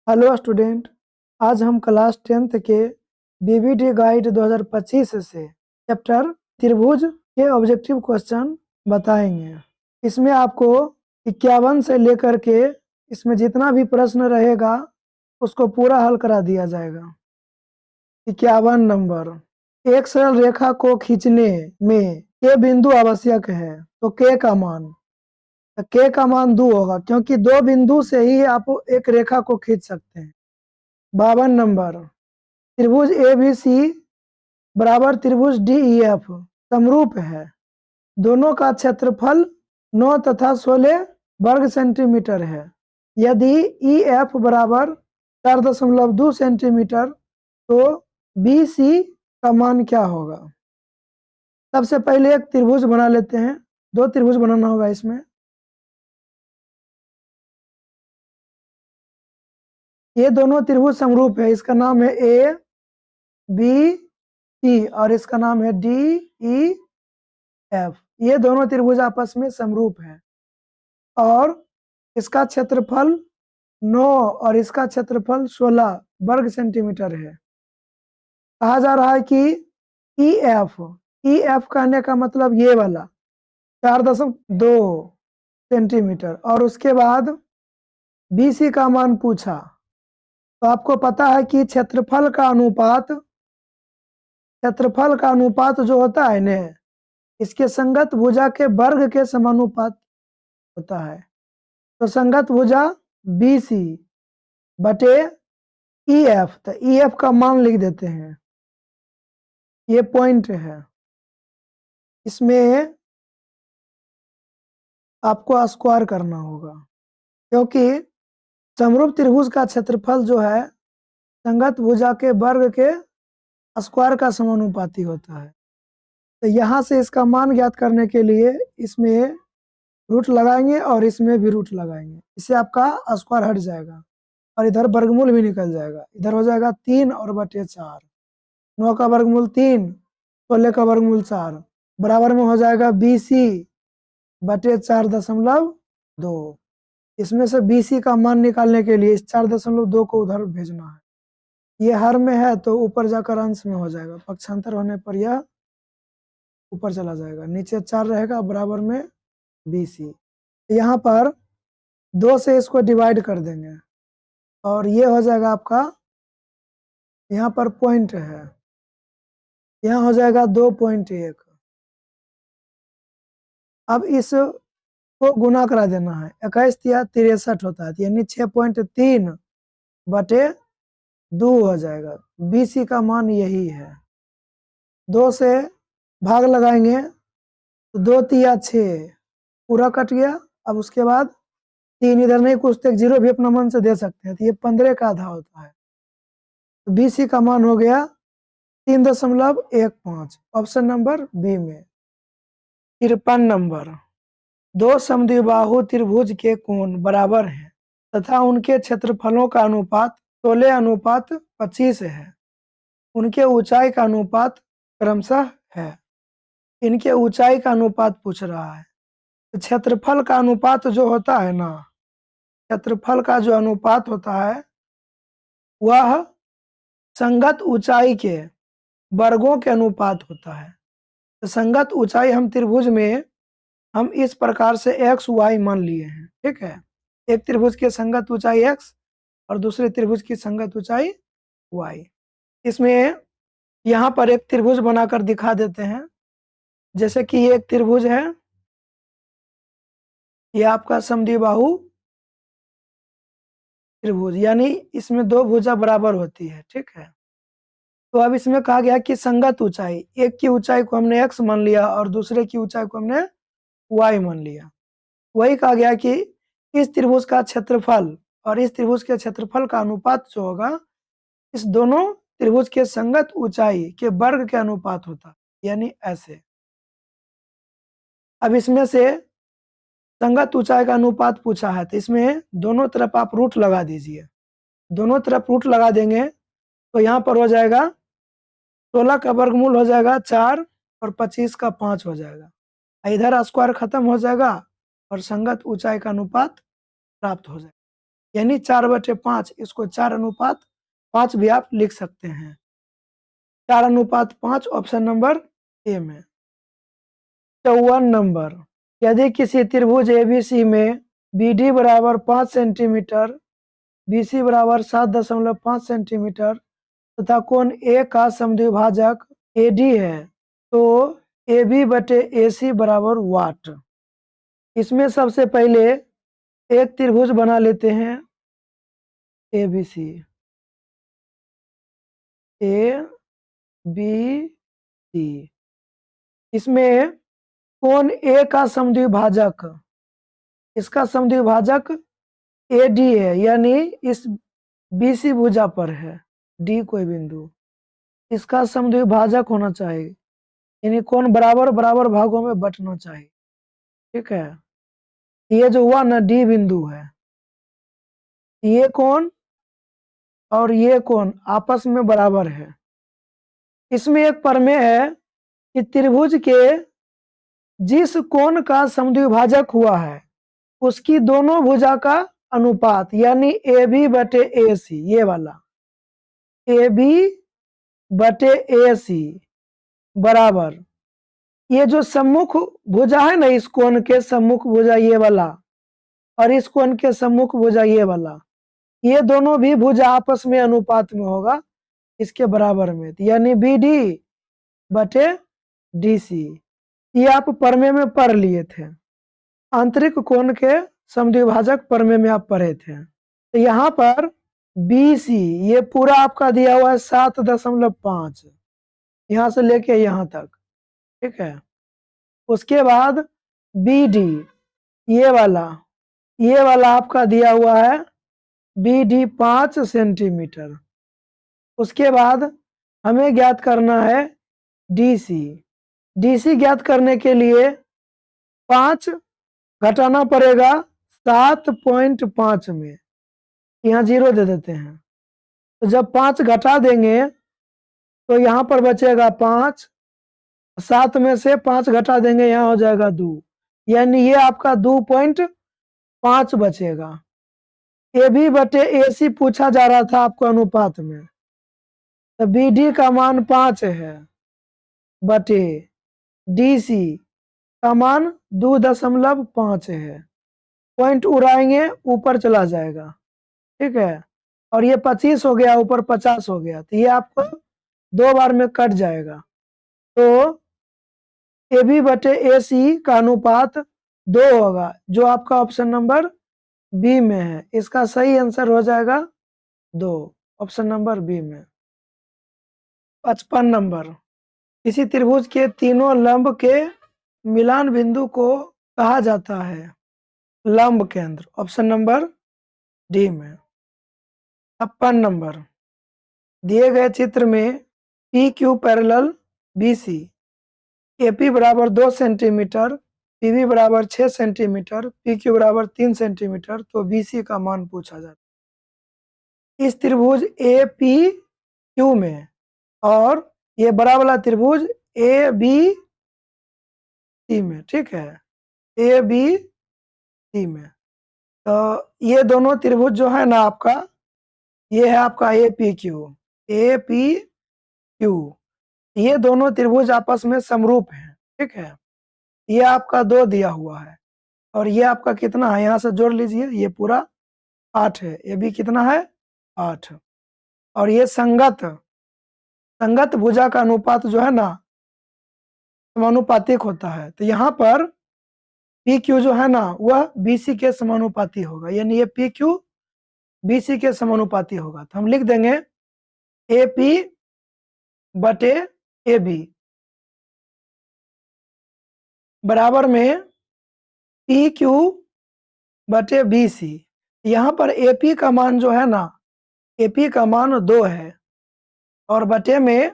Hello student. आज हम class 10th के बीबीडी गाइड 2025 से चैप्टर त्रिभुज के ऑब्जेक्टिव क्वेश्चन बताएंगे। इसमें आपको 51 से लेकर के इसमें जितना भी प्रश्न रहेगा उसको पूरा हल करा दिया जाएगा। 51 नंबर, एक सरल रेखा को खींचने में के बिंदु आवश्यक है तो के का मान, के का मान 2 होगा क्योंकि 2 बिंदु से ही आप एक रेखा को खींच सकते हैं। 52 नंबर, त्रिभुज ए बी सी बराबर त्रिभुज डी ई एफ समरूप है। दोनों का क्षेत्रफल 9 तथा 16 वर्ग सेंटीमीटर है। यदि ई एफ बराबर 4.2 सेंटीमीटर तो बी सी का मान क्या होगा। सबसे पहले एक त्रिभुज बना लेते हैं। 2 त्रिभुज बनाना होगा इसमें। ये दोनों त्रिभुज समरूप है। इसका नाम है ए बी सी और इसका नाम है डी ई एफ। ये दोनों त्रिभुज आपस में समरूप है और इसका क्षेत्रफल 9 और इसका क्षेत्रफल 16 वर्ग सेंटीमीटर है। कहा जा रहा है कि ई एफ कहने का मतलब ये वाला 4.2 सेंटीमीटर और उसके बाद बी सी का मान पूछा। तो आपको पता है कि क्षेत्रफल का अनुपात जो होता है ने इसके संगत भुजा के वर्ग के समानुपात होता है। तो संगत भुजा बी सी बटे ई एफ, तो ई एफ का मान लिख देते हैं। ये पॉइंट है। इसमें आपको स्क्वायर करना होगा क्योंकि समरूप त्रिभुज का क्षेत्रफल जो है संगत भुजा के वर्ग के स्क्वायर का समानुपाती होता है। तो यहाँ से इसका मान ज्ञात करने के लिए इसमें रूट लगाएंगे और इसमें भी रूट लगाएंगे। इससे आपका स्क्वायर हट जाएगा और इधर वर्गमूल भी निकल जाएगा। इधर हो जाएगा 3 और बटे 4। 9 का वर्गमूल 3, 16 का वर्गमूल 4 बराबर में हो जाएगा BC बटे 4.2। इसमें से BC का मान निकालने के लिए इस 4.2 को उधर भेजना है। ये हर में है तो ऊपर जाकर अंश में हो जाएगा। पक्षांतर होने पर यह ऊपर चला जाएगा। नीचे 4 रहेगा बराबर में BC। यहाँ पर 2 से इसको डिवाइड कर देंगे और ये हो जाएगा आपका, यहाँ पर पॉइंट है, यहाँ हो जाएगा 2.1। अब इस को गुना करा देना है। 21 या 63 होता है यानी 6.3 बटे 2 हो जाएगा। BC का मान यही है। 2 से भाग लगाएंगे तो 2 तिया 6 पूरा कट गया। अब उसके बाद 3 इधर नहीं, कुछ तक 0 भी अपना मन से दे सकते हैं तो ये 15 का आधा होता है। तो BC का मान हो गया 3.15। ऑप्शन नंबर बी में। 53 नंबर, 2 समद्विबाहु त्रिभुज के कोण बराबर हैं तथा उनके क्षेत्रफलों का अनुपात 16:25 है। उनके ऊंचाई का अनुपात क्रमशः है। इनके ऊंचाई का अनुपात पूछ रहा है। तो क्षेत्रफल का अनुपात जो होता है ना, क्षेत्रफल का जो अनुपात होता है वह संगत ऊंचाई के वर्गों के अनुपात होता है। तो संगत ऊंचाई हम त्रिभुज में हम इस प्रकार से x y मान लिए हैं। ठीक है, एक त्रिभुज की संगत ऊंचाई x और दूसरे त्रिभुज की संगत ऊंचाई y। इसमें यहाँ पर एक त्रिभुज बनाकर दिखा देते हैं। जैसे कि ये एक त्रिभुज है, ये आपका समद्विबाहु त्रिभुज यानी इसमें 2 भुजा बराबर होती है। ठीक है, तो अब इसमें कहा गया कि संगत ऊंचाई, एक की ऊंचाई को हमने x मान लिया और दूसरे की ऊंचाई को हमने y मान लिया। वही कहा गया कि इस त्रिभुज का क्षेत्रफल और इस त्रिभुज के क्षेत्रफल का अनुपात जो होगा इस दोनों त्रिभुज के संगत ऊंचाई के वर्ग के अनुपात होता, यानी ऐसे। अब इसमें से संगत ऊंचाई का अनुपात पूछा है तो इसमें दोनों तरफ आप रूट लगा दीजिए। दोनों तरफ रूट लगा देंगे तो यहाँ पर हो जाएगा 16 का वर्गमूल हो जाएगा 4 और 25 का 5 हो जाएगा। इधर स्क्वायर खत्म हो जाएगा और संगत ऊंचाई का अनुपात प्राप्त हो जाएगा। यानी 4/5, इसको 4:5 भी आप लिख सकते हैं। 4:5 ऑप्शन नंबर ए में। 54 नंबर, यदि किसी त्रिभुज एबीसी में बीडी बराबर 5 सेंटीमीटर, बीसी बराबर 7.5 सेंटीमीटर तथा कोण ए का समद्विभाजक एडी है, तो AB बटे AC बराबर वाट। इसमें सबसे पहले एक त्रिभुज बना लेते हैं ABC, ABC। इसमें कोण ए का समद्विभाजक, इसका समद्विभाजक AD है, यानी इस BC भुजा पर है D कोई बिंदु, इसका समद्विभाजक होना चाहिए, यानी कोण बराबर बराबर भागों में बंटना चाहिए। ठीक है, ये जो हुआ ना D बिंदु है, ये कोण और ये कोण आपस में बराबर है। इसमें एक प्रमेय है कि त्रिभुज के जिस कोण का समद्विभाजक हुआ है उसकी दोनों भुजा का अनुपात, यानी AB बटे AC, ये वाला AB बटे AC बराबर ये जो सम्मुख भुजा है ना, इस कोण के सम्मुख भुजा ये वाला और इस कोण के सम्मुख भुजा ये वाला, ये दोनों भी भुजा आपस में अनुपात में होगा इसके बराबर में, यानी BD बटे DC। ये आप प्रमेय में पढ़ लिए थे, आंतरिक कोण के समद्विभाजक प्रमेय में आप पढ़े थे। तो यहाँ पर BC ये पूरा आपका दिया हुआ है 7.5, यहाँ से लेके यहाँ तक। ठीक है, उसके बाद BD ये वाला आपका दिया हुआ है BD 5 सेंटीमीटर। उसके बाद हमें ज्ञात करना है DC ज्ञात करने के लिए 5 घटाना पड़ेगा 7.5 में, यहाँ 0 दे देते हैं। तो जब 5 घटा देंगे तो यहाँ पर बचेगा 5, 7 में से 5 घटा देंगे, यहाँ हो जाएगा 2, यानी ये आपका 2.5 बचेगा। AB बटे AC पूछा जा रहा था आपको अनुपात में, तो BD का मान 5 है बटे DC का मान 2.5 है। पॉइंट उड़ाएंगे ऊपर चला जाएगा। ठीक है, और ये 25 हो गया, ऊपर 50 हो गया, तो ये आपको 2 बार में कट जाएगा। तो AB बटे AC का अनुपात 2 होगा, जो आपका ऑप्शन नंबर बी में है। इसका सही आंसर हो जाएगा 2, ऑप्शन नंबर बी में। 55 नंबर, किसी त्रिभुज के तीनों लंब के मिलान बिंदु को कहा जाता है लंब केंद्र, ऑप्शन नंबर डी में। 56 नंबर, दिए गए चित्र में PQ पैरेलल BC, AP बराबर 2 सेंटीमीटर, PB बराबर 6 सेंटीमीटर, PQ बराबर 3 सेंटीमीटर, तो BC का मान पूछा जाता है। इस त्रिभुज APQ में और ये बड़ा वाला त्रिभुज ABC में, ठीक है, ABC में, तो ये दोनों त्रिभुज जो है ना आपका, ये है आपका APQ, ये दोनों त्रिभुज आपस में समरूप हैं। ठीक है, ये आपका 2 दिया हुआ है और ये आपका कितना है, यहाँ से जोड़ लीजिए, ये पूरा 8 है, ये भी कितना है 8, और ये संगत भुजा का अनुपात जो है ना समानुपातिक होता है। तो यहाँ पर PQ जो है ना वह BC के समानुपाती होगा, यानी ये PQ BC के समानुपाती होगा। तो हम लिख देंगे AP बटे AB बराबर में PQ बटे BC। यहाँ पर AP का मान जो है ना, AP का मान 2 है और बटे में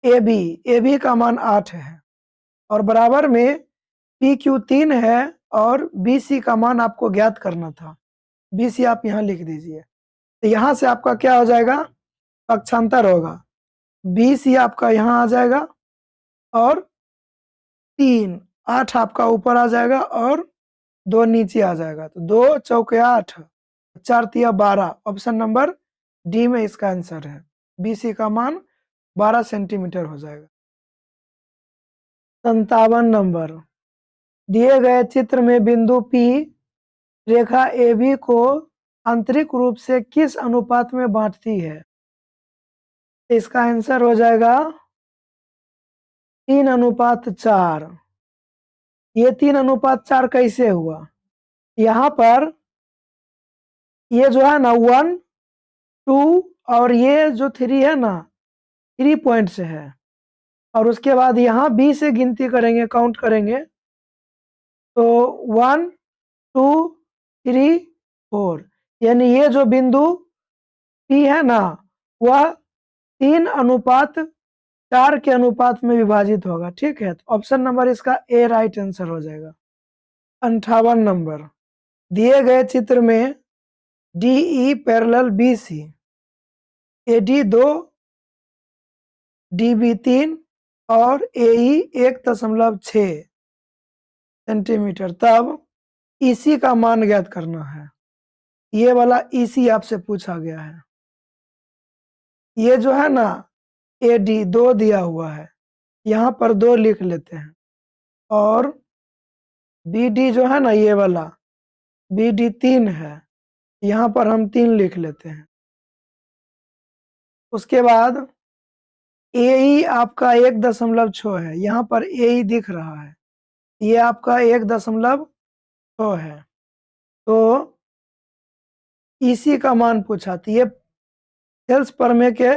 AB का मान 8 है और बराबर में PQ 3 है और BC का मान आपको ज्ञात करना था। BC आप यहाँ लिख दीजिए, तो यहाँ से आपका क्या हो जाएगा, पक्षांतर होगा। BC आपका यहाँ आ जाएगा और 3, 8 आपका ऊपर आ जाएगा और 2 नीचे आ जाएगा, तो 2 चौके 8, 4 तिया 12, ऑप्शन नंबर डी में इसका आंसर है। BC का मान 12 सेंटीमीटर हो जाएगा। 57 नंबर, दिए गए चित्र में बिंदु P रेखा AB को आंतरिक रूप से किस अनुपात में बांटती है? इसका आंसर हो जाएगा 3:4। ये 3:4 कैसे हुआ? यहाँ पर ये जो है ना 1, 2 और ये जो 3 है ना 3 पॉइंट से है, और उसके बाद यहाँ B से गिनती करेंगे, काउंट करेंगे तो 1, 2, 3, 4, यानी ये जो बिंदु P है ना वह 3:4 के अनुपात में विभाजित होगा। ठीक है, तो ऑप्शन नंबर इसका ए राइट आंसर हो जाएगा। 58 नंबर, दिए गए चित्र में DE parallel BC, AD 2, DB 3 और AE 1.6 सेंटीमीटर, तब EC का मान ज्ञात करना है। ये वाला EC आपसे पूछा गया है। ये जो है ना AD 2 दिया हुआ है, यहाँ पर 2 लिख लेते हैं, और BD जो है ना ये वाला BD 3 है, यहाँ पर हम 3 लिख लेते हैं। उसके बाद AE आपका 1.6 है, यहाँ पर AE दिख रहा है, ये आपका 1.6 है, तो EC का मान पूछा, तो ये सेल्स प्रमेय के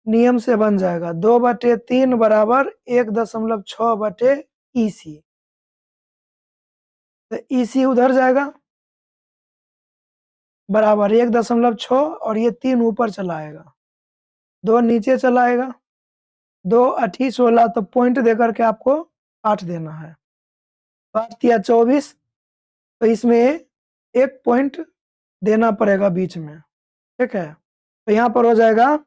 नियम से बन जाएगा 2/3 बराबर 1.6 EC। तो EC उधर जाएगा बराबर 1.6 और ये 3 ऊपर चला आएगा, 2 नीचे चला आएगा, 2 8 16, तो पॉइंट देकर के आपको 8 देना है। 8 या 24, तो इसमें एक पॉइंट देना पड़ेगा बीच में। ठीक है, तो यहाँ पर हो जाएगा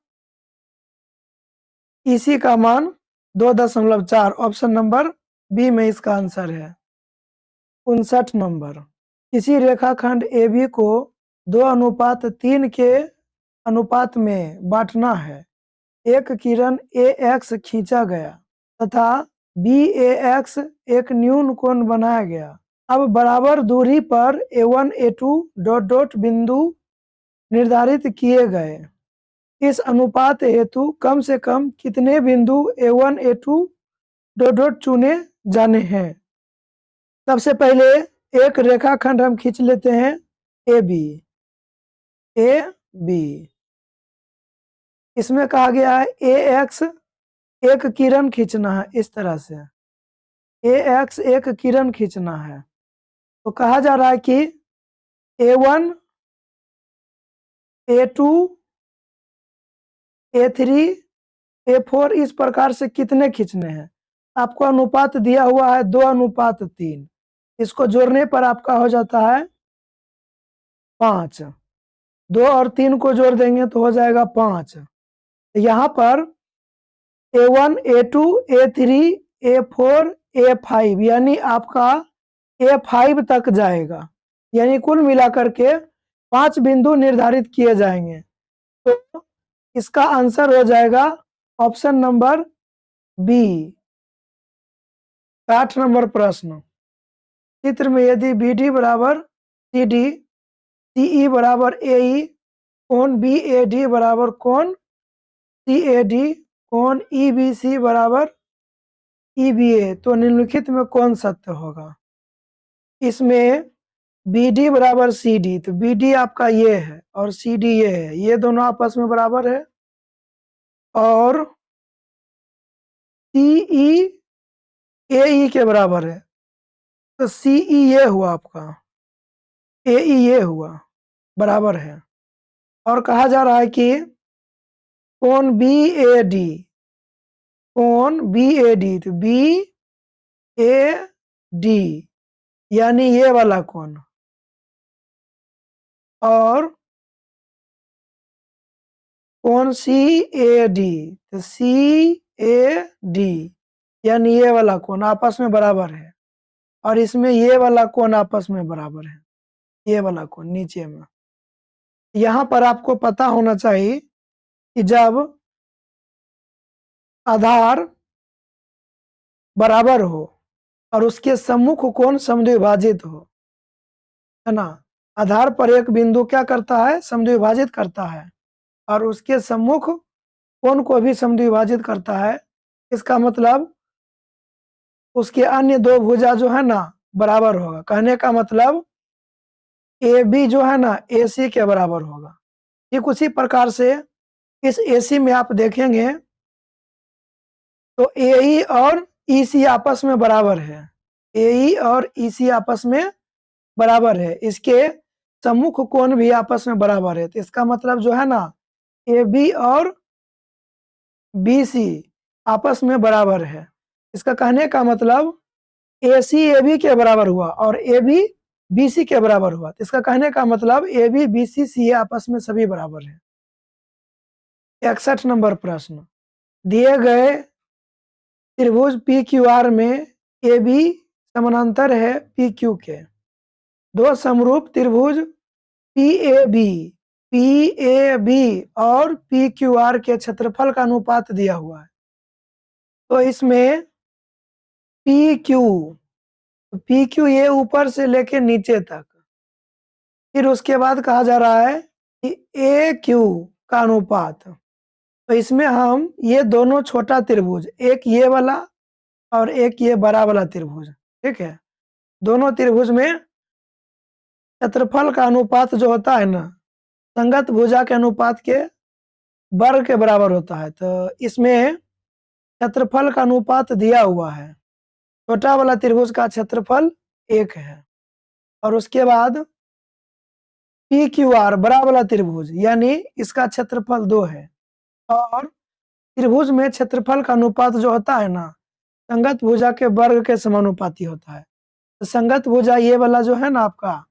EC का मान 2.4, ऑप्शन नंबर बी में इसका आंसर है। 59 नंबर, किसी रेखाखंड AB को 2:3 के अनुपात में बांटना है। एक किरण AX खींचा गया तथा BAX एक न्यून कोण बनाया गया। अब बराबर दूरी पर A1 A2 डॉट डॉट बिंदु निर्धारित किए गए। इस अनुपात हेतु कम से कम कितने बिंदु A1 A2 डॉट डॉट चुने जाने हैं? सबसे पहले एक रेखाखंड हम खींच लेते हैं AB। इसमें कहा गया है AX एक किरण खींचना है, इस तरह से AX एक किरण खींचना है, तो कहा जा रहा है कि A1 A2 A3 A4 इस प्रकार से कितने खींचने हैं? आपको अनुपात दिया हुआ है 2:3, इसको जोड़ने पर आपका हो जाता है 5। 2 और 3 को जोड़ देंगे तो हो जाएगा 5। यहाँ पर A1 A2 A3 A4 A5 यानी आपका A5 तक जाएगा, यानी कुल मिलाकर के 5 बिंदु निर्धारित किए जाएंगे। तो इसका आंसर हो जाएगा ऑप्शन नंबर बी। 8 नंबर प्रश्न, चित्र में यदि BD बराबर CD, CE बराबर AE, कोण BAD बराबर कोण CAD, कोण EBC बराबर EBA, तो निम्नलिखित में कौन सत्य होगा? इसमें BD बराबर CD, तो BD आपका ये है और CD ये है, ये दोनों आपस में बराबर है, और CE AE के बराबर है, तो CE ये हुआ आपका, AE ये हुआ, बराबर है। और कहा जा रहा है कि कोण BAD, कोण BAD, तो BAD यानी ये वाला कोण, और कोण CAD, तो CAD यानी ये वाला कोण आपस में बराबर है, और इसमें ये वाला कोण आपस में बराबर है, ये वाला कोण नीचे में। यहाँ पर आपको पता होना चाहिए कि जब आधार बराबर हो और उसके सम्मुख कोण समद्विभाजित हो, है ना। आधार पर एक बिंदु क्या करता है, समद्विभाजित करता है, और उसके सम्मुख कोण को भी समद्विभाजित करता है। इसका मतलब उसके अन्य दो भुजा जो है ना बराबर होगा। कहने का मतलब ए बी जो है ना ए सी के बराबर होगा। ठीक उसी प्रकार से इस ए सी में आप देखेंगे तो ए ई और ई सी आपस में बराबर है। ए ई और ई सी आपस में बराबर है। इसके सम्मुख कोण भी आपस में बराबर है। तो इसका मतलब जो है ना ए बी और बी सी आपस में बराबर है। इसका कहने का मतलब ए सी ए बी के बराबर हुआ और ए बी बी सी के बराबर हुआ। तो इसका कहने का मतलब ए बी बी सी सी आपस में सभी बराबर है। 61 नंबर प्रश्न, दिए गए त्रिभुज पी क्यू आर में ए बी समानांतर है पी क्यू के। दो समरूप त्रिभुज पी ए बी और पी क्यू आर के क्षेत्रफल का अनुपात दिया हुआ है। तो इसमें पी क्यू ये ऊपर से लेके नीचे तक, फिर उसके बाद कहा जा रहा है कि ए क्यू का अनुपात। तो इसमें हम ये दोनों छोटा त्रिभुज, एक ये वाला और एक ये बड़ा वाला त्रिभुज, ठीक है, दोनों त्रिभुज में क्षेत्रफल का अनुपात जो होता है ना संगत भुजा के अनुपात के वर्ग के बराबर होता है। तो इसमें क्षेत्रफल का अनुपात दिया हुआ है। छोटा वाला त्रिभुज का क्षेत्रफल 1 है और उसके बाद पी क्यू आर बड़ा वाला त्रिभुज यानी इसका क्षेत्रफल 2 है। और त्रिभुज में क्षेत्रफल का अनुपात जो होता है ना संगत भुजा के वर्ग के समानुपाती होता है। तो संगत भुजा ये वाला जो है ना आपका,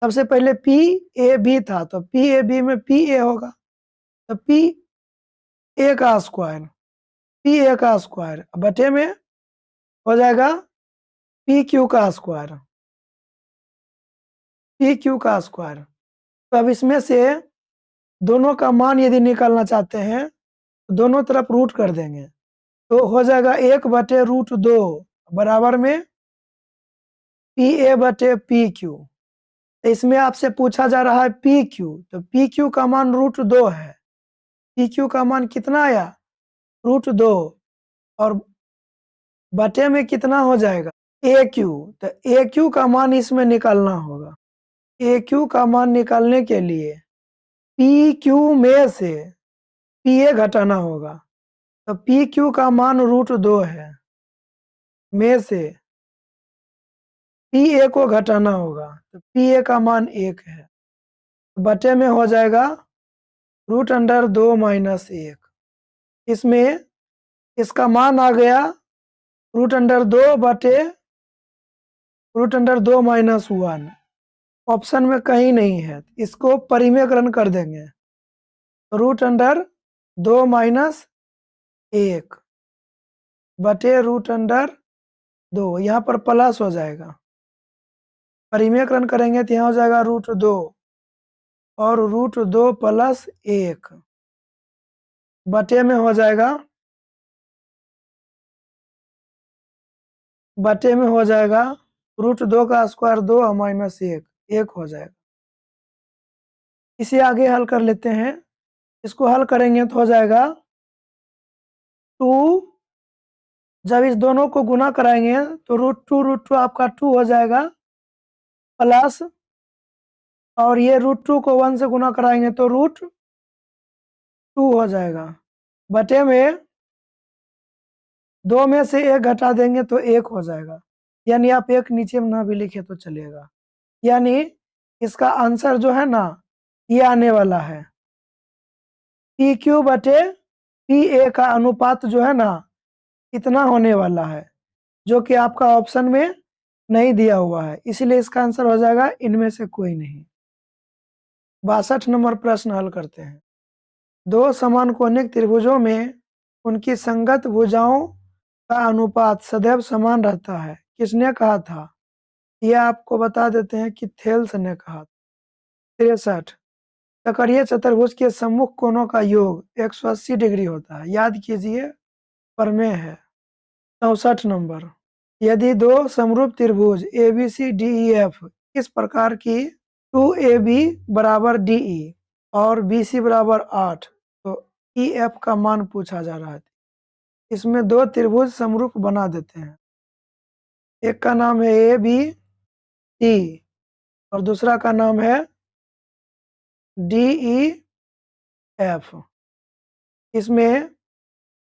सबसे पहले पी ए बी था तो पी ए बी में पी ए होगा, तो पी ए का स्क्वायर, पी ए का स्क्वायर बटे में हो जाएगा पी क्यू का स्क्वायर, पी क्यू का स्क्वायर। तो अब इसमें से दोनों का मान यदि निकालना चाहते हैं तो दोनों तरफ रूट कर देंगे तो हो जाएगा 1/√2 बराबर में पी ए बटे पी क्यू। इसमें आपसे पूछा जा रहा है पी क्यू, तो पी क्यू का मान √2 है। पी क्यू का मान कितना आया, √2, और बटे में कितना हो जाएगा ए क्यू। तो ए क्यू का मान इसमें निकालना होगा। ए क्यू का मान निकालने के लिए पी क्यू में से पी ए घटाना होगा। तो पी क्यू का मान √2 है, में से पी ए को घटाना होगा तो पी ए का मान 1 है, बटे में हो जाएगा √2 - 1। इसमें इसका मान आ गया √2 बटे √2 - 1। ऑप्शन में कहीं नहीं है, इसको परिमेयकरण कर देंगे। √2 - 1 बटे √2, यहाँ पर प्लस हो जाएगा। परिमेयकरण करेंगे तो यहाँ हो जाएगा √2 और √2 + 1 बटे में हो जाएगा, बटे में हो जाएगा √2 का स्क्वायर 2 - 1, 1 हो जाएगा। इसे आगे हल कर लेते हैं। इसको हल करेंगे तो हो जाएगा 2, जब इस दोनों को गुना कराएंगे तो √2 आपका 2 हो जाएगा, प्लस और ये √2 को 1 से गुना कराएंगे तो √2 हो जाएगा, बटे में 2 में से 1 घटा देंगे तो 1 हो जाएगा। यानी आप 1 नीचे में ना भी लिखे तो चलेगा। यानी इसका आंसर जो है ना ये आने वाला है पी क्यू बटे पी ए का अनुपात जो है ना इतना होने वाला है, जो कि आपका ऑप्शन में नहीं दिया हुआ है। इसलिए इसका आंसर हो जाएगा इनमें से कोई नहीं। 62 नंबर प्रश्न हल करते हैं। दो समान कोणिक त्रिभुजों में उनकी संगत भुजाओं का अनुपात सदैव समान रहता है, किसने कहा था? यह आपको बता देते हैं कि थेल्स ने कहा। 63, चक्रीय चतुर्भुज के सम्मुख कोणों का योग 180 डिग्री होता है। याद कीजिए, प्रमेय है। 64 नंबर, यदि दो समरूप त्रिभुज A B C D E F इस प्रकार की 2AB बराबर DE और BC बराबर 8, तो EF का मान पूछा जा रहा है। इसमें दो त्रिभुज समरूप बना देते हैं। एक का नाम है ABC और दूसरा का नाम है DEF। इसमें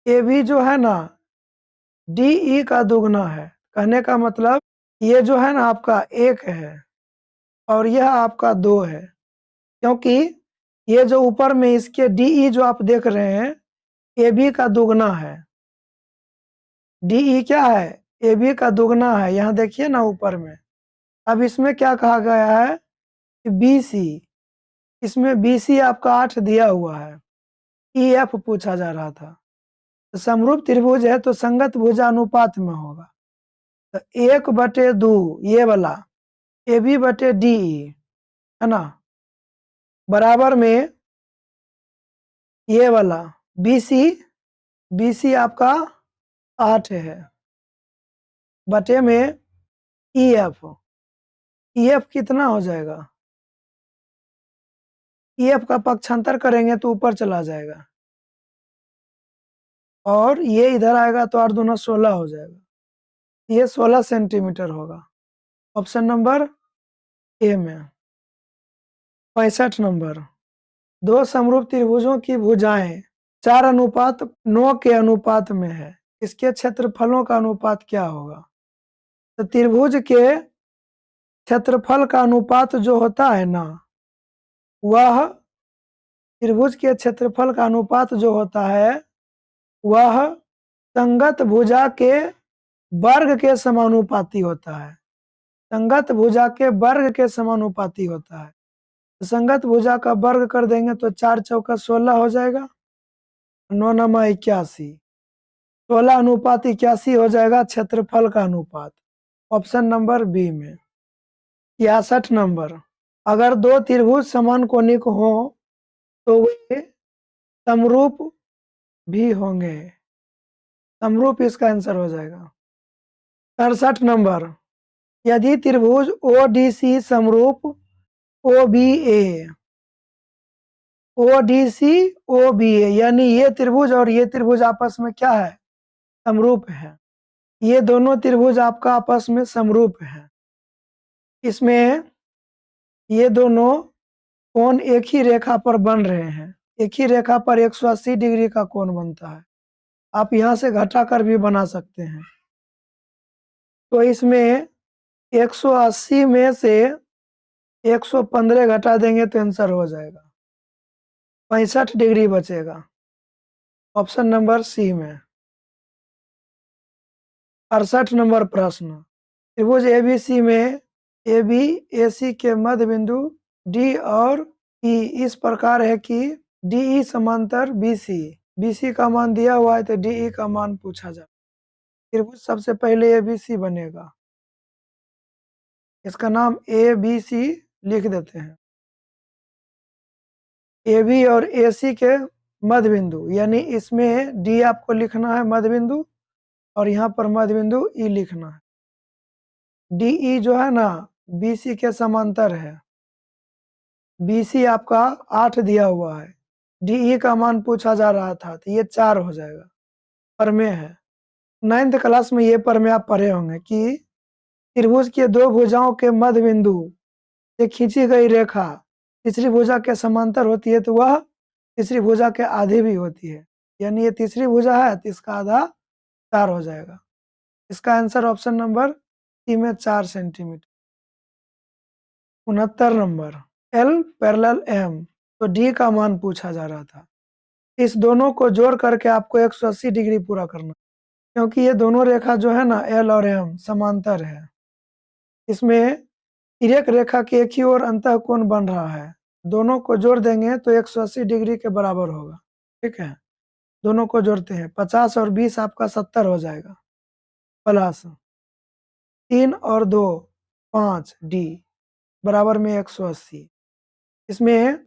AB जो है ना, DE का दुगना है। कहने का मतलब ये जो है ना आपका 1 है और यह आपका 2 है, क्योंकि ये जो ऊपर में इसके DE जो आप देख रहे हैं AB का दुगना है। DE क्या है? AB का दुगना है। यहाँ देखिए ना ऊपर में। अब इसमें क्या कहा गया है कि BC, इसमें BC आपका 8 दिया हुआ है। EF पूछा जा रहा था। तो समरूप त्रिभुज है तो संगत भुजानुपात में होगा। तो 1/2 ये वाला AB बटे DE है ना, बराबर में ये वाला BC आपका 8 है बटे में EF कितना हो जाएगा? EF का पक्षांतर करेंगे तो ऊपर चला जाएगा और ये इधर आएगा तो 8 दूना 16 हो जाएगा। ये 16 सेंटीमीटर होगा। ऑप्शन नंबर ए में। 65 नंबर, दो समरूप त्रिभुजों की भुजाएं 4:9 के अनुपात में है। इसके क्षेत्रफलों का अनुपात क्या होगा? तो त्रिभुज के क्षेत्रफल का अनुपात जो होता है ना, वह त्रिभुज के क्षेत्रफल का अनुपात जो होता है वह संगत भुजा के वर्ग के समानुपाती होता है। संगत भुजा के वर्ग के समानुपाती होता है। तो संगत भुजा का वर्ग कर देंगे तो 4 चौका 16 हो जाएगा, 9 नमा 81, 16:81 हो जाएगा क्षेत्रफल का अनुपात। ऑप्शन नंबर बी में। 66 नंबर, अगर दो त्रिभुज समान कोणिक हो तो वे समरूप भी होंगे। समरूप इसका आंसर हो जाएगा। 67 नंबर, यदि त्रिभुज ODC समरूप OBA, ODC OBA यानी ये त्रिभुज और ये त्रिभुज आपस में क्या है? समरूप है। ये दोनों त्रिभुज आपका आपस में समरूप है। इसमें ये दोनों कोण एक ही रेखा पर बन रहे हैं। एक ही रेखा पर 180 डिग्री का कोण बनता है। आप यहां से घटाकर भी बना सकते हैं। तो इसमें 180 में से 115 घटा देंगे तो आंसर हो जाएगा, 65 डिग्री बचेगा। ऑप्शन नंबर सी में। 68 नंबर प्रश्न, त्रिभुज ABC में AB AC के मध्य बिंदु D और E इस प्रकार है कि DE समांतर BC का मान दिया हुआ है तो DE का मान पूछा जाए। त्रिभुज सबसे पहले ABC बनेगा। इसका नाम ABC लिख देते हैं। AB और AC के मध्य बिंदु, यानी इसमें D आपको लिखना है मध्य बिंदु और यहाँ पर मध्य बिंदु E लिखना है। DE जो है ना BC के समांतर है। BC आपका 8 दिया हुआ है। DE का मान पूछा जा रहा था तो ये 4 हो जाएगा। प्रमेय है। 9th क्लास में ये प्रमेय आप पढ़े होंगे कि त्रिभुज के दो भुजाओं के मध्य बिंदु से खींची गई रेखा तीसरी भुजा के समांतर होती है तो वह तीसरी भुजा के आधी भी होती है। यानी ये तीसरी भुजा है तो इसका आधा 4 हो जाएगा। इसका आंसर ऑप्शन नंबर सी में 4 centimetre. 69 number, L parallel M, तो D का मान पूछा जा रहा था। इस दोनों को जोड़ करके आपको 180 डिग्री पूरा करना, क्योंकि ये दोनों रेखा जो है ना L और M समांतर है। इसमें तिर्यक रेखा की एक ही ओर अंतःकोण बन रहा है। दोनों को जोड़ देंगे तो 180 डिग्री के बराबर होगा। ठीक है, दोनों को जोड़ते हैं, 50 और 20 आपका 70 हो जाएगा, प्लस 3 और 2 5 D बराबर में 180। इसमें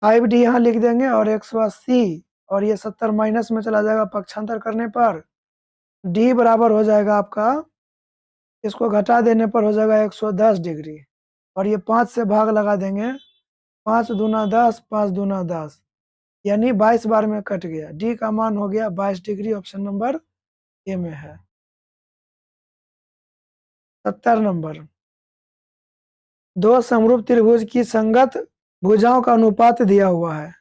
5d यहाँ लिख देंगे और 180 और ये 70 माइनस में चला जाएगा पक्षांतर करने पर। d बराबर हो जाएगा आपका, इसको घटा देने पर हो जाएगा 110 डिग्री और ये 5 से भाग लगा देंगे। 5 दूना 10, 5 दूना 10, यानी 22 बार में कट गया। डी का मान हो गया 22 डिग्री, ऑप्शन नंबर ए में है। 70 नंबर, दो समरूप त्रिभुज की संगत भुजाओं का अनुपात दिया हुआ है,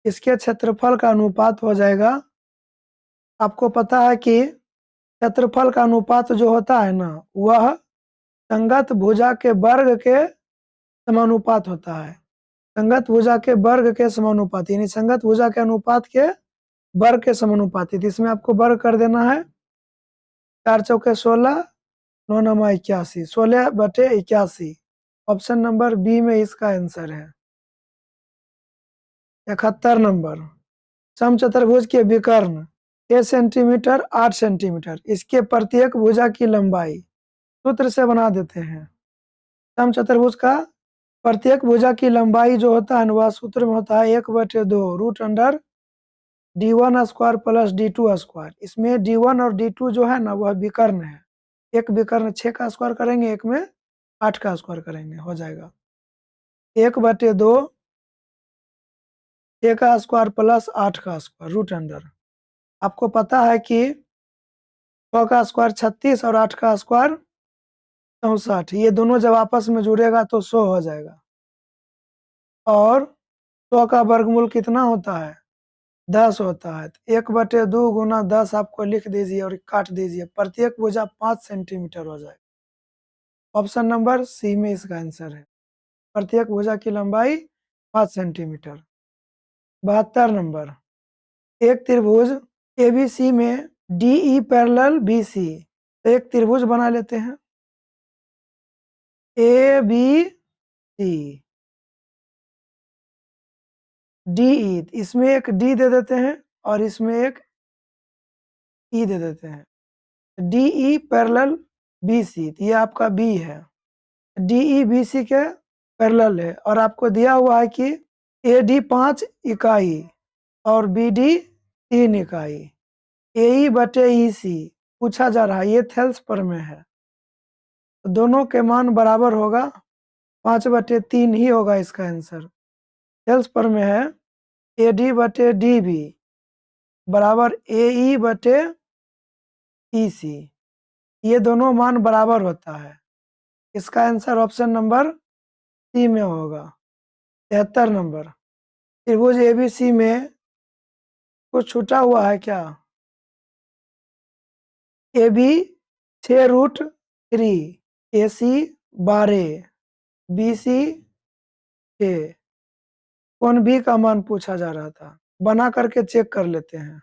इसके क्षेत्रफल का अनुपात हो जाएगा। आपको पता है कि क्षेत्रफल का अनुपात जो होता है ना, वह संगत भुजा के वर्ग के समानुपात होता है। संगत भुजा के वर्ग के समानुपाती, यानी संगत भुजा के अनुपात के वर्ग के समानुपाती। तो इसमें आपको वर्ग कर देना है। 4 चौके 16, 9 नमा 81, 16/81। ऑप्शन नंबर बी में इसका आंसर है। 71 नंबर, समचतुर्भुज के विकर्ण 6 सेंटीमीटर 8 सेंटीमीटर, इसके प्रत्येक भुजा की लंबाई सूत्र से बना देते हैं। समचतुर्भुज का प्रत्येक भुजा की लंबाई जो होता है वह सूत्र में होता है 1/2 root under d1 square plus d2 square. इसमें d1 और d2 जो है ना वह विकर्ण है। एक विकर्ण 6 का स्क्वायर करेंगे, एक में 8 का स्क्वायर करेंगे, हो जाएगा 1/2 6 का स्क्वायर प्लस 8 का स्क्वायर रूट अंडर। आपको पता है कि 6 का स्क्वायर 36 और 8 का स्क्वायर 64, ये दोनों जब आपस में जुड़ेगा तो 100 हो जाएगा। और 100 का वर्गमूल कितना होता है? 10 होता है। 1/2 गुना 10 आपको लिख दीजिए और काट दीजिए, प्रत्येक भुजा 5 सेंटीमीटर हो जाएगा। ऑप्शन नंबर सी में इसका आंसर है, प्रत्येक भुजा की लंबाई 5 सेंटीमीटर। 72 नंबर, एक त्रिभुज एबीसी में डीई पैरेलल बीसी, एक त्रिभुज बना लेते हैं ए बी सी डीई, इसमें एक डी दे देते हैं और इसमें एक ई दे देते हैं। डीई पैरेलल बीसी, ये आपका बी है। डीई बीसी के पैरेलल है और आपको दिया हुआ है कि एडी 5 इकाई और बीडी 3 इकाई। AE/EC पूछा जा रहा है, ये थेल्स पर में है, तो दोनों के मान बराबर होगा, 5/3 ही होगा इसका आंसर। थेल्स पर में है AD/DB बराबर AE/EC, ये दोनों मान बराबर होता है। इसका आंसर ऑप्शन नंबर सी में होगा। 73 नंबर, त्रिभुज एबीसी में कुछ छूटा हुआ है क्या? AB 6√3, AC 12, BC 6, कौन बी का मान पूछा जा रहा था, बना करके चेक कर लेते हैं।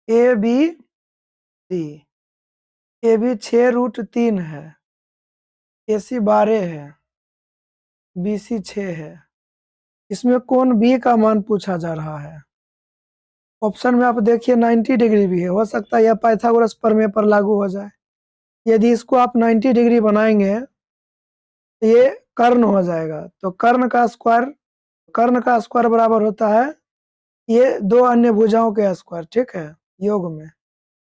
ABC, AB 6√3 है, AC 12 है, BC 6 है, इसमें कौन बी का मान पूछा जा रहा है? ऑप्शन में आप देखिए 90 डिग्री भी है, हो सकता है यह पाइथागोरस प्रमेय पर लागू हो जाए। यदि इसको आप 90 डिग्री बनाएंगे तो ये कर्ण हो जाएगा, तो कर्ण का स्क्वायर बराबर होता है ये दो अन्य भुजाओं के स्क्वायर, ठीक है, योग में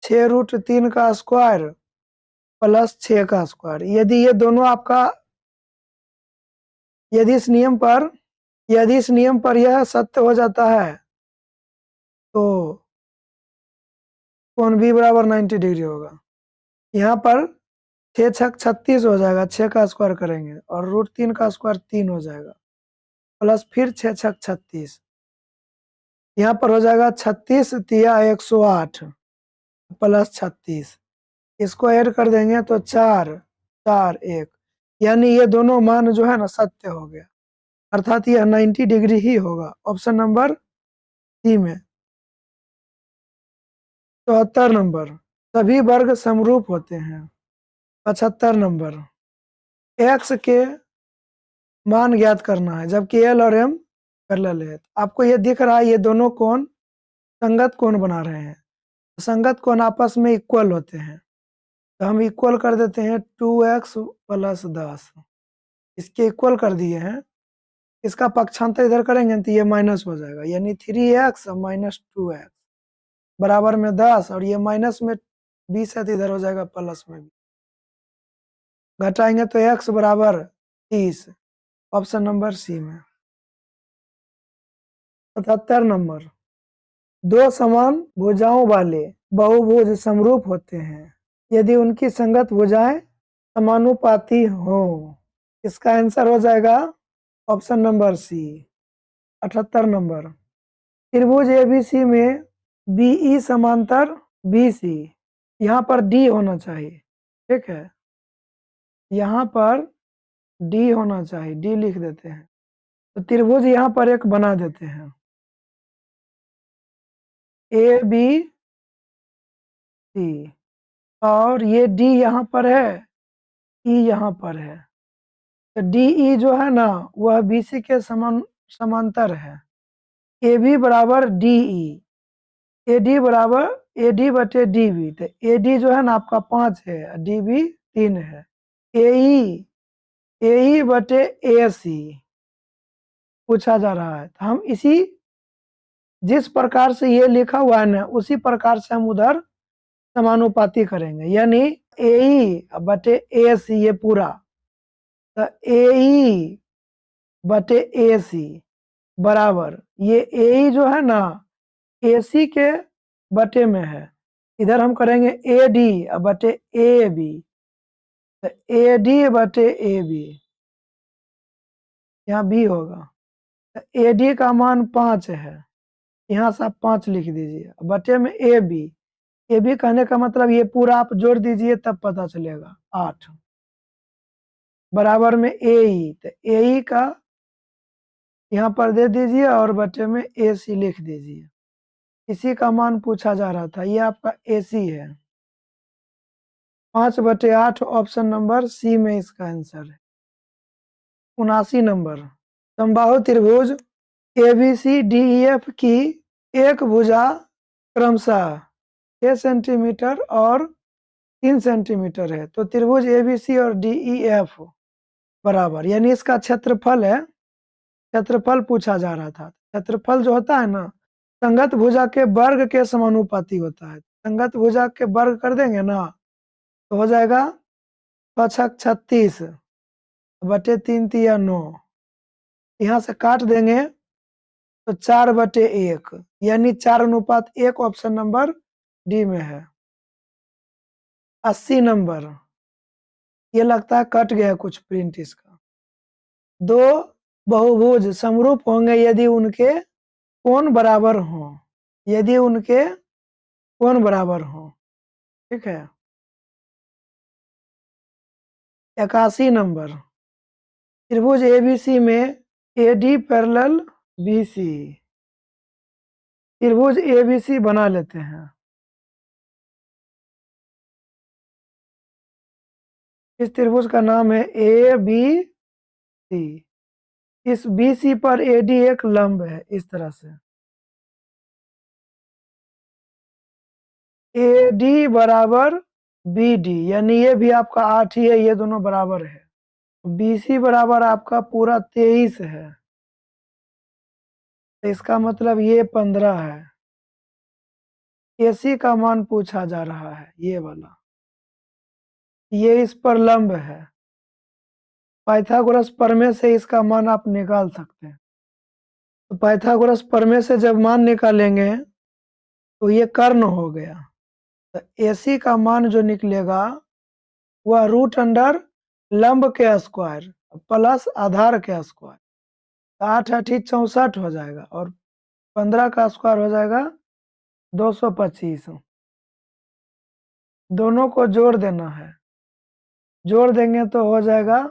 6√3 का स्क्वायर प्लस 6 का स्क्वायर। यदि ये दोनों आपका, यदि इस नियम पर यह सत्य हो जाता है तो कोण बी बराबर 90 डिग्री होगा। यहाँ पर 6 छक 36 हो जाएगा, 6 का स्क्वायर करेंगे और √3 का स्क्वायर 3 हो जाएगा, प्लस फिर 6 छक 36, यहाँ पर हो जाएगा 36 तिया 108 प्लस 36, इसको ऐड कर देंगे तो 4 4 1, यानी ये दोनों मान जो है ना सत्य हो गया, अर्थात यह 90 डिग्री ही होगा। ऑप्शन नंबर सी में। 74 नंबर, सभी वर्ग समरूप होते हैं। 75 नंबर, एक्स के मान ज्ञात करना है जबकि एल और एम पैरेलल है। आपको ये दिख रहा है ये दोनों कोण संगत कोण बना रहे हैं, संगत कोण आपस में इक्वल होते हैं, तो हम इक्वल कर देते हैं 2x + 10, इसके इक्वल कर दिए हैं। इसका पक्षांतर इधर करेंगे तो ये माइनस हो जाएगा, यानी 3x माइनस 2x बराबर में 10, और ये माइनस में 20 है तो इधर हो जाएगा प्लस में 20। घटाएंगे तो x बराबर 30, ऑप्शन नंबर सी में। 77 नंबर, दो समान भुजाओं वाले बहुभुज समरूप होते हैं यदि उनकी संगत भुजाएं समानुपाती हो। इसका आंसर हो जाएगा ऑप्शन नंबर सी। 78 नंबर, त्रिभुज एबीसी में बीई समांतर बीसी, यहाँ पर डी होना चाहिए, ठीक है, यहाँ पर डी होना चाहिए, डी लिख देते हैं। तो त्रिभुज यहाँ पर एक बना देते हैं, ए बी सी, और ये डी यहाँ पर है, ई यहाँ पर है, तो डी ई जो है ना वह बी सी के समांतर है। ए बी बराबर डी ई, ए डी बराबर ए डी बटे डी बी, तो ए डी जो है ना आपका 5 है, डी बी 3 है। ए ई बटे ए सी पूछा जा रहा है, तो हम इसी जिस प्रकार से ये लिखा हुआ है ना उसी प्रकार से हम उधर समानुपाती करेंगे, यानी ए ई बटे ए सी ये पूरा, तो ए ई बटे ए सी बराबर ये ए ई जो है ना ए सी के बटे में है, इधर हम करेंगे ए डी बटे ए बी, तो ए डी बटे ए बी, यहाँ बी होगा, तो ए डी का मान 5 है, यहाँ से आप 5 लिख दीजिए, बटे में ए बी कहने का मतलब ये पूरा आप जोड़ दीजिए तब पता चलेगा 8 बराबर में ए ई, तो ए ई का यहाँ पर दे दीजिए और बटे में ए सी लिख दीजिए, इसी का मान पूछा जा रहा था, ये आपका ए सी है। 5/8 ऑप्शन नंबर सी में इसका आंसर है। 79 नंबर, समबाहु त्रिभुज एबीसी डीईएफ की एक भुजा क्रमशः 6 सेंटीमीटर और 3 सेंटीमीटर है, तो त्रिभुज एबीसी और डीईएफ बराबर, यानी इसका क्षेत्रफल है, क्षेत्रफल पूछा जा रहा था। क्षेत्रफल जो होता है ना संगत भुजा के वर्ग के समानुपाती होता है, संगत भुजा के वर्ग कर देंगे ना तो हो जाएगा 36 बटे 3 तिया 9, यहाँ से काट देंगे तो 4/1, यानी 4:1 ऑप्शन नंबर डी में है। 80 नंबर, ये लगता है कट गया कुछ प्रिंट इसका। दो बहुभुज समरूप होंगे यदि उनके कोण बराबर हों, यदि उनके कोण बराबर हों, ठीक है। 81 नंबर, त्रिभुज एबीसी में एडी पैरेलल बीसी, त्रिभुज एबीसी बना लेते हैं। इस त्रिभुज का नाम है ए बी सी, इस बी सी पर एडी एक लंब है इस तरह से, ए डी बराबर बी डी, यानी ये भी आपका 8 ही है, ये दोनों बराबर है। बी सी बराबर आपका पूरा 23 है, तो इसका मतलब ये 15 है। ए सी का मान पूछा जा रहा है, ये वाला, ये इस पर लंब है, पाइथागोरस प्रमेय से इसका मान आप निकाल सकते हैं। तो पाइथागोरस प्रमेय से जब मान निकालेंगे तो ये कर्ण हो गया, तो AC का मान जो निकलेगा वह √अंडर लंब के स्क्वायर प्लस आधार के स्क्वायर, 8 8 64 हो जाएगा, और 15 का स्क्वायर हो जाएगा 225। दोनों को जोड़ देना है, जोड़ देंगे तो हो जाएगा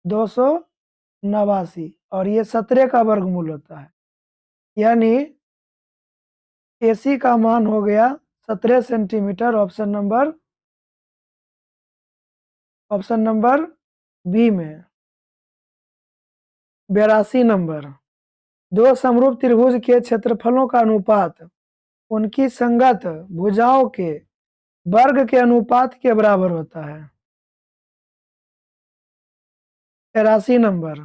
289, और ये 17 का वर्गमूल होता है, यानी AC का मान हो गया 17 सेंटीमीटर, ऑप्शन नंबर बी में। 82 नंबर, दो समरूप त्रिभुज के क्षेत्रफलों का अनुपात उनकी संगत भुजाओं के वर्ग के अनुपात के बराबर होता है। 83 नंबर,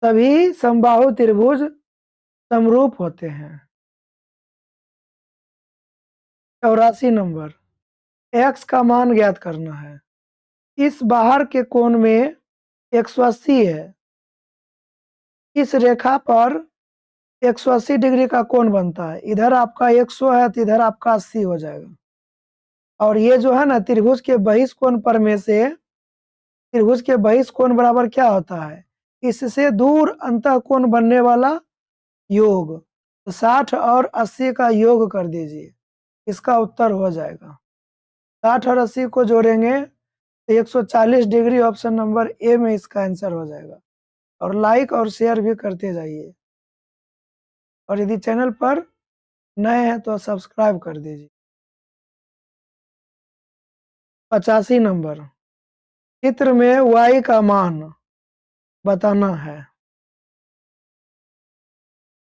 सभी समबाहु त्रिभुज समरूप होते हैं। 84 नंबर, x का मान ज्ञात करना है। इस बाहर के कोण में 180 है। इस रेखा पर 180 डिग्री का कोण बनता है। इधर आपका 100 है तो इधर आपका 80 हो जाएगा। और ये जो है ना त्रिभुज के बहिष्कोण पर में से त्रिभुज के बहिष्कोण बराबर क्या होता है? इससे दूर अंतःकोण बनने वाला योग। तो 60 और 80 का योग कर दीजिए, इसका उत्तर हो जाएगा। 60 और 80 को जोड़ेंगे तो 140 डिग्री, ऑप्शन नंबर ए में इसका आंसर हो जाएगा। और लाइक और शेयर भी करते जाइए, और यदि चैनल पर नए हैं तो सब्सक्राइब कर दीजिए। 85 नंबर, चित्र में y का मान बताना है।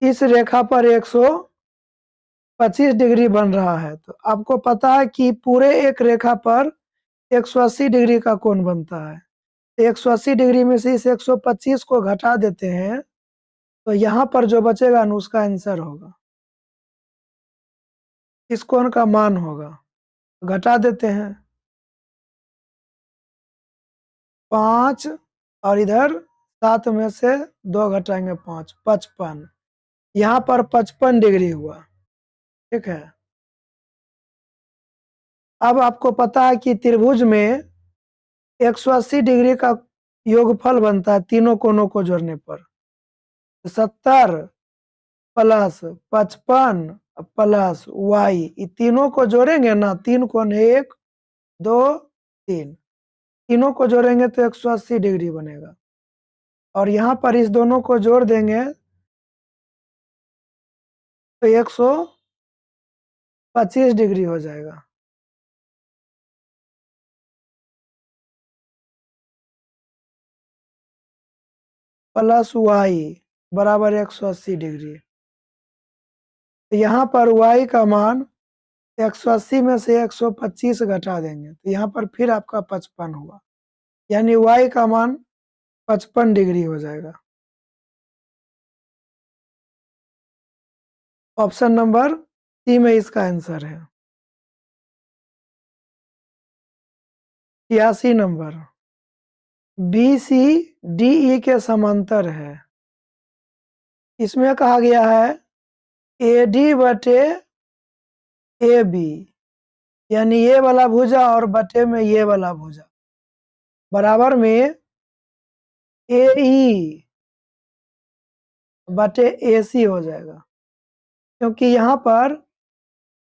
इस रेखा पर 125 डिग्री बन रहा है। तो आपको पता है कि पूरे एक रेखा पर 180 डिग्री का कोण बनता है। 180 डिग्री में से इस 125 को घटा देते हैं तो यहाँ पर जो बचेगा ना उसका आंसर होगा, इस कोण का मान होगा। तो घटा देते हैं 5, और इधर 7 में से 2 घटाएंगे 5, 55। यहाँ पर 55 डिग्री हुआ। ठीक है। अब आपको पता है कि त्रिभुज में 180 डिग्री का योगफल बनता है तीनों कोणों को जोड़ने पर। 70 प्लस 55 प्लस y, ये तीनों को जोड़ेंगे ना, तीन कोण है, 1 2 3, तीनों को जोड़ेंगे तो 180 डिग्री बनेगा। और यहाँ पर इस दोनों को जोड़ देंगे तो 125 डिग्री हो जाएगा। प्लस y बराबर 180 डिग्री। तो यहाँ पर y का मान 180 में से 125 घटा देंगे तो यहाँ पर फिर आपका 55 हुआ, यानी y का मान 55 डिग्री हो जाएगा। ऑप्शन नंबर सी में इसका आंसर है। 86 number, B C D E के समांतर है। इसमें कहा गया है ए डी बटे ए बी, यानी ये वाला भुजा और बटे में ये वाला भुजा बराबर में ए ई बटे ए सी हो जाएगा। क्योंकि यहाँ पर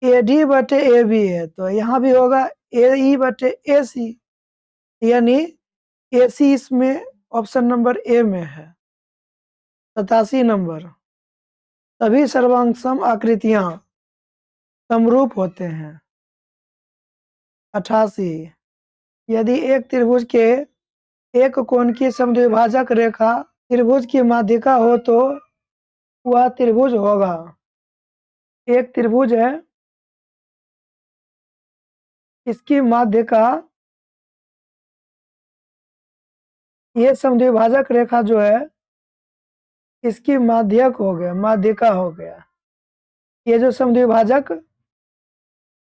ए डी बटे ए बी है तो यहाँ भी होगा ए ई बटे ए सी, यानी ए सी इसमें ऑप्शन नंबर ए में है। 87 नंबर, सभी सर्वांग आकृतियां समरूप होते हैं। 88, यदि एक त्रिभुज के एक कोण की समद्विभाजक रेखा त्रिभुज की माध्यिका हो तो वह त्रिभुज होगा। एक त्रिभुज है, इसकी माध्यिका, ये समद्विभाजक रेखा जो है इसकी माध्यक हो गया, माध्यिका हो गया। ये जो समद्विभाजक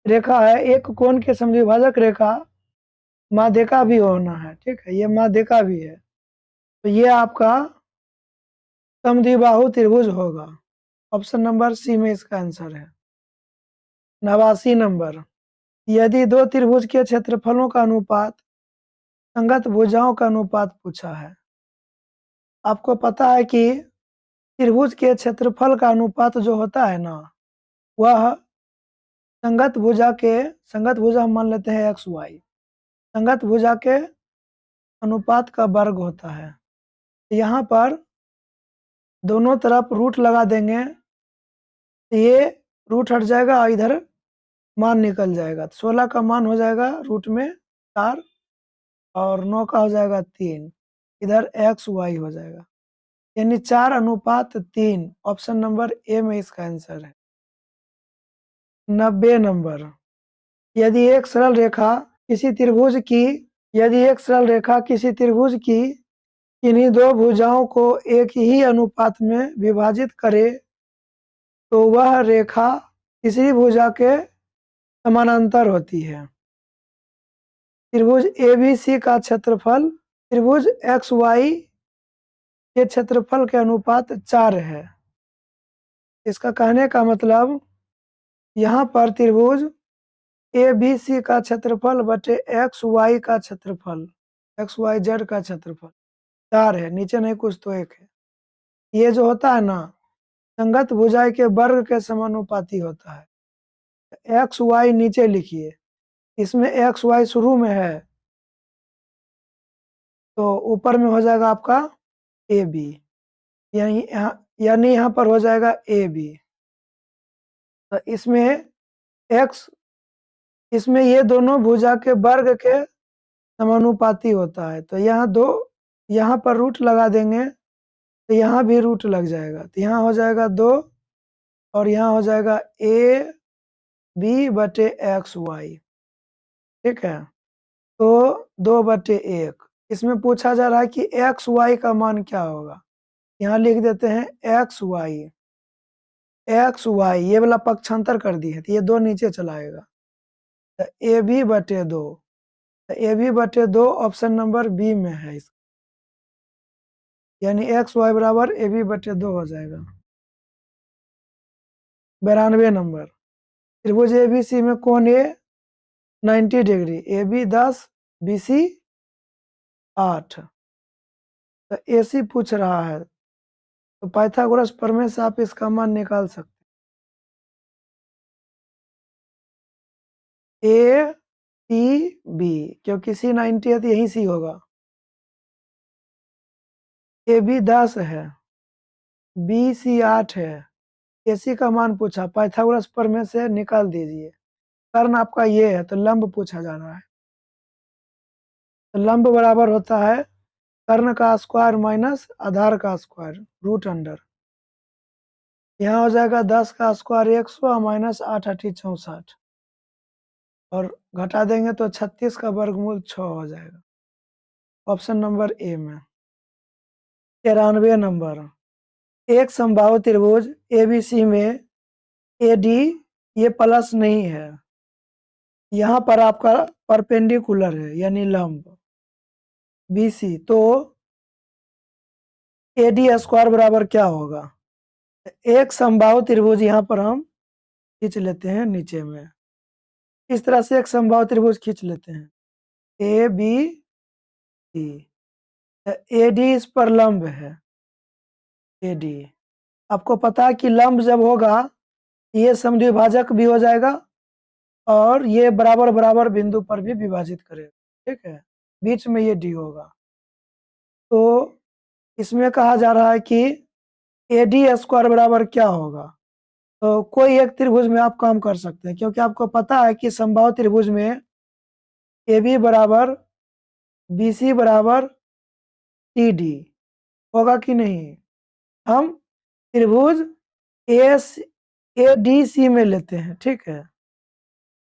रेखा है, एक कोण के समद्विभाजक रेखा माध्यिका भी होना है। ठीक है, ये माध्यिका भी है तो ये आपका समद्विबाहु त्रिभुज होगा। ऑप्शन नंबर सी में इसका आंसर है। 89 नंबर, यदि दो त्रिभुज के क्षेत्रफलों का अनुपात संगत भुजाओं का अनुपात पूछा है। आपको पता है कि त्रिभुज के क्षेत्रफल का अनुपात जो होता है ना, वह संगत भुजा हम मान लेते हैं एक्स वाई, संगत भुजा के अनुपात का वर्ग होता है। यहाँ पर दोनों तरफ रूट लगा देंगे तो ये रूट हट जाएगा और इधर मान निकल जाएगा। 16 का मान हो जाएगा रूट में 4 और 9 का हो जाएगा 3, इधर एक्स वाई हो जाएगा, यानी 4:3। ऑप्शन नंबर ए में इसका आंसर है। 90 नंबर, यदि एक सरल रेखा किसी त्रिभुज की किन्हीं दो भुजाओं को एक ही अनुपात में विभाजित करे तो वह रेखा तीसरी भुजा के समानांतर होती है। त्रिभुज ABC का क्षेत्रफल त्रिभुज XY के क्षेत्रफल के अनुपात 4 है। इसका कहने का मतलब यहाँ पर त्रिभुज ABC का क्षेत्रफल बटे XY का क्षेत्रफल XYZ का क्षेत्रफल 4 है, नीचे नहीं कुछ तो 1 है। ये जो होता है ना, संगत भुजाएं के वर्ग के समानुपाती होता है। XY नीचे लिखिए, इसमें XY शुरू में है तो ऊपर में हो जाएगा आपका AB, यानी यहाँ पर हो जाएगा AB। तो इसमें ये दोनों भुजा के वर्ग के समानुपाती होता है। तो यहाँ पर रूट लगा देंगे तो यहाँ भी रूट लग जाएगा, तो यहाँ हो जाएगा 2 और यहाँ हो जाएगा AB बटे XY। ठीक है, तो 2/1। इसमें पूछा जा रहा है कि XY का मान क्या होगा। यहाँ लिख देते हैं XY ये वाला पक्षांतर कर दिए तो ये 2 नीचे चला आएगा, तो AB/2। तो AB/2 ऑप्शन नंबर बी में है इसका, यानी XY बराबर AB/2 हो जाएगा। 92 नंबर, त्रिभुज ABC में कोण A 90 डिग्री, AB 10, BC 8। तो AC पूछ रहा है तो पाइथागोरस प्रमेय से आप इसका मान निकाल सकते हैं। ATB, क्योंकि C 90 है तो यही C होगा। AB 10 है, BC 8 है, AC का मान पूछा, पाइथागोरस प्रमेय से निकाल दीजिए। कर्ण आपका ये है तो लंब पूछा जा रहा है, तो लंब बराबर होता है कर्ण का स्क्वायर माइनस आधार का स्क्वायर रूट अंडर। यहाँ हो जाएगा 10 का स्क्वायर 100 माइनस 8 8 64 और घटा देंगे तो 36 का वर्गमूल 6 हो जाएगा। ऑप्शन नंबर ए में। 93 नंबर, एक समबाहु त्रिभुज ABC में AD ये प्लस नहीं है, यहाँ पर आपका परपेंडिकुलर है यानी लंब BC, तो AD स्क्वायर बराबर क्या होगा। एक समबाहु त्रिभुज यहाँ पर हम खींच लेते हैं नीचे में, इस तरह से एक समबाहु त्रिभुज खींच लेते हैं ABC। AD इस पर लंब है, AD आपको पता है कि लंब जब होगा ये समद्विभाजक भी हो जाएगा और ये बराबर बराबर बिंदु पर भी विभाजित करेगा। ठीक है, बीच में ये D होगा। तो इसमें कहा जा रहा है कि AD स्क्वायर बराबर क्या होगा। तो कोई एक त्रिभुज में आप काम कर सकते हैं, क्योंकि आपको पता है कि समबाहु त्रिभुज में AB बराबर BC बराबर TD होगा कि नहीं। हम त्रिभुज ADC में लेते हैं। ठीक है,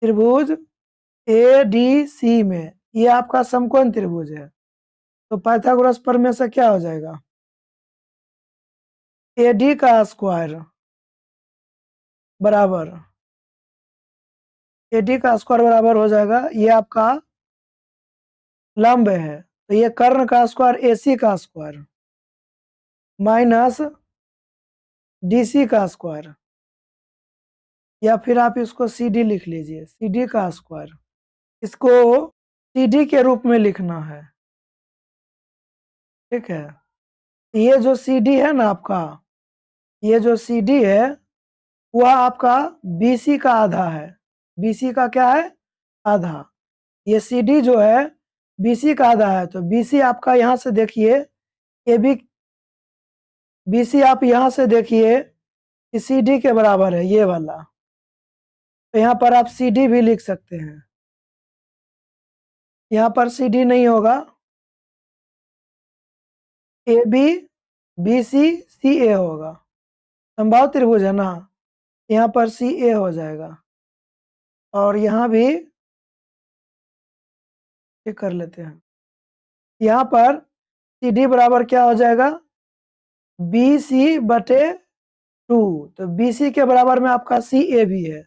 त्रिभुज ADC में ये आपका समकोण त्रिभुज है, तो पाइथागोरस प्रमेय से क्या हो जाएगा, AD का स्क्वायर बराबर AD का स्क्वायर बराबर हो जाएगा, ये आपका लंब है तो ये कर्ण का स्क्वायर AC का स्क्वायर माइनस DC का स्क्वायर, या फिर आप इसको CD लिख लीजिए, CD का स्क्वायर। इसको CD के रूप में लिखना है। ठीक है, ये जो CD है ना आपका, ये जो CD है वह आपका BC का आधा है। BC का क्या है, आधा। ये CD जो है BC का आधा है, तो BC आपका यहाँ से देखिए AB, BC आप यहाँ से देखिए कि CD के बराबर है ये वाला, तो यहाँ पर आप CD भी लिख सकते हैं। यहाँ पर CD नहीं होगा, AB BC CA होगा, समबाहु त्रिभुज है ना, यहाँ पर CA हो जाएगा और यहाँ भी ठीक कर लेते हैं। यहाँ पर सी डी बराबर क्या हो जाएगा, बी सी बटे 2। तो बी सी के बराबर में आपका सी ए भी है,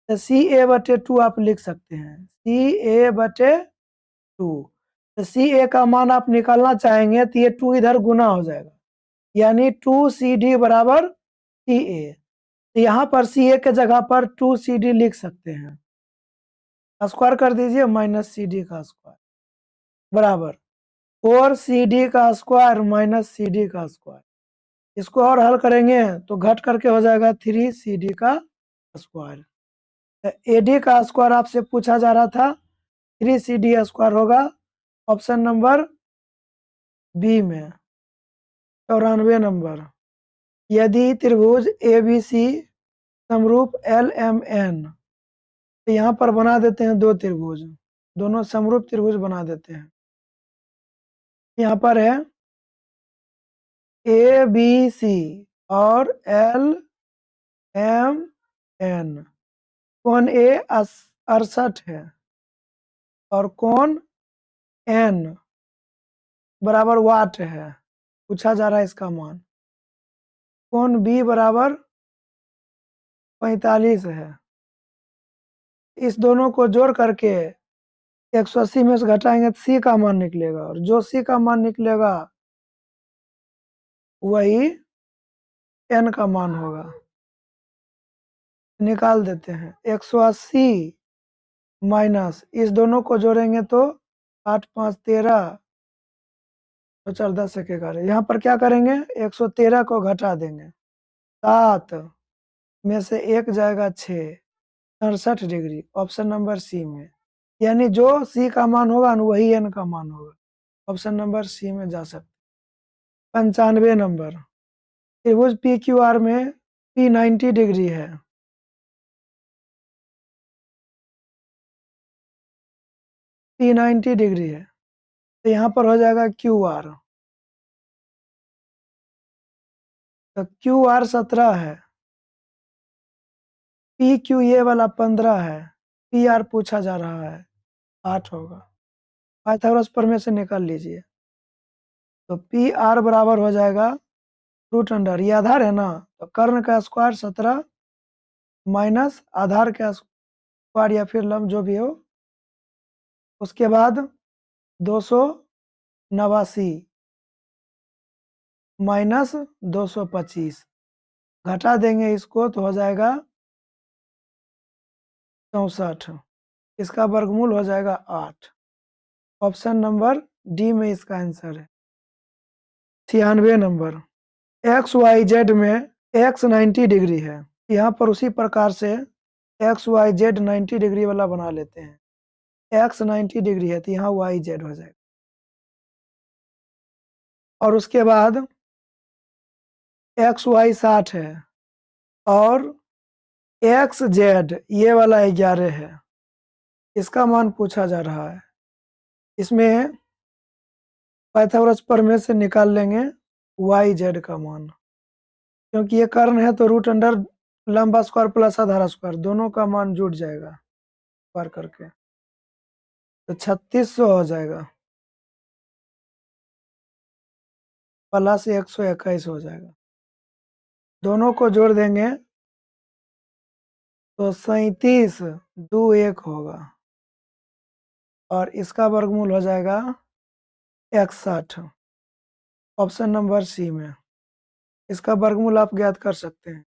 तो सी ए बटे 2 आप लिख सकते हैं, सी ए बटे 2। तो सी ए का मान आप निकालना चाहेंगे तो ये 2 इधर गुना हो जाएगा, यानी 2 सी डी बराबर सी ए। तो यहाँ पर सी ए के जगह पर 2 सी डी लिख सकते हैं, स्क्वायर कर दीजिए, माइनस सी डी का स्क्वायर बराबर 4 सी डी का स्क्वायर माइनस सी डी का स्क्वायर। इसको और हल करेंगे तो घट करके हो जाएगा 3 सी डी का स्क्वायर। ए डी का स्क्वायर आपसे पूछा जा रहा था, 3 सी डी स्क्वायर होगा ऑप्शन नंबर बी में। 94 नंबर, यदि त्रिभुज ए बी सी समरूप एल एम एन, तो यहाँ पर बना देते हैं दो त्रिभुज, दोनों समरूप त्रिभुज बना देते हैं। यहाँ पर है ए बी सी और एल एम एन, कोण ए 68 है और कोण एन बराबर वाट है, पूछा जा रहा है इसका मान। कोण बी बराबर 45 है, इस दोनों को जोड़ करके 180 में से घटाएंगे तो सी का मान निकलेगा, और जो सी का मान निकलेगा वही एन का मान होगा। निकाल देते हैं, 180 माइनस इस दोनों को जोड़ेंगे तो 8 5 13 तो 4 10 1 11। यहाँ पर क्या करेंगे, 113 को घटा देंगे, 7 में से 1 जाएगा 6, 67 डिग्री, ऑप्शन नंबर सी में। यानी जो सी का मान होगा ना वही एन का मान होगा, ऑप्शन नंबर सी में जा सकते। 95 नंबर, त्रिभुज पी क्यू आर में पी 90 डिग्री है, पी 90 डिग्री है, तो यहाँ पर हो जाएगा क्यू आर। तो क्यू आर 17 है, पी क्यू ये वाला 15 है, पी आर पूछा जा रहा है 8 होगा। पाइथागोरस प्रमेय से निकाल लीजिए, तो पी आर बराबर हो जाएगा रूट अंडर, ये आधार है ना, तो कर्ण का स्क्वायर 17 माइनस आधार का स्क्वायर या फिर लंब जो भी हो, उसके बाद 289 माइनस 225, घटा देंगे इसको तो हो जाएगा 64, इसका वर्गमूल हो जाएगा 8। ऑप्शन नंबर डी में इसका आंसर है। 96 नंबर, एक्स वाई जेड में एक्स 90 डिग्री है, यहाँ पर उसी प्रकार से एक्स वाई जेड 90 डिग्री वाला बना लेते हैं। एक्स 90 डिग्री है तो यहाँ वाई जेड हो जाएगा, और उसके बाद एक्स वाई 60 है और एक्स जेड ये वाला 11 है, इसका मान पूछा जा रहा है। इसमें पाइथागोरस प्रमेय से निकाल लेंगे वाई जेड का मान, क्योंकि ये कर्ण है तो रूट अंडर लंबा स्क्वायर प्लस आधार स्क्वायर दोनों का मान जुड़ जाएगा स्क्वायर करके, तो 3600 हो जाएगा प्लस 121 हो जाएगा, दोनों को जोड़ देंगे तो 37 2 1 होगा, और इसका वर्गमूल हो जाएगा 61, ऑप्शन नंबर सी में। इसका वर्गमूल आप ज्ञात कर सकते हैं,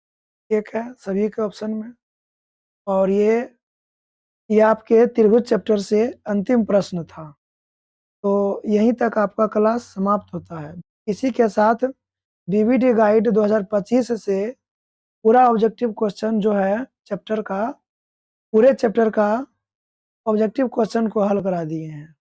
एक है सभी के ऑप्शन में। और ये आपके त्रिभुज चैप्टर से अंतिम प्रश्न था, तो यहीं तक आपका क्लास समाप्त होता है। इसी के साथ बीबीडी गाइड 2025 से पूरा ऑब्जेक्टिव क्वेश्चन जो है चैप्टर का, पूरे चैप्टर का ऑब्जेक्टिव क्वेश्चन को हल करा दिए हैं।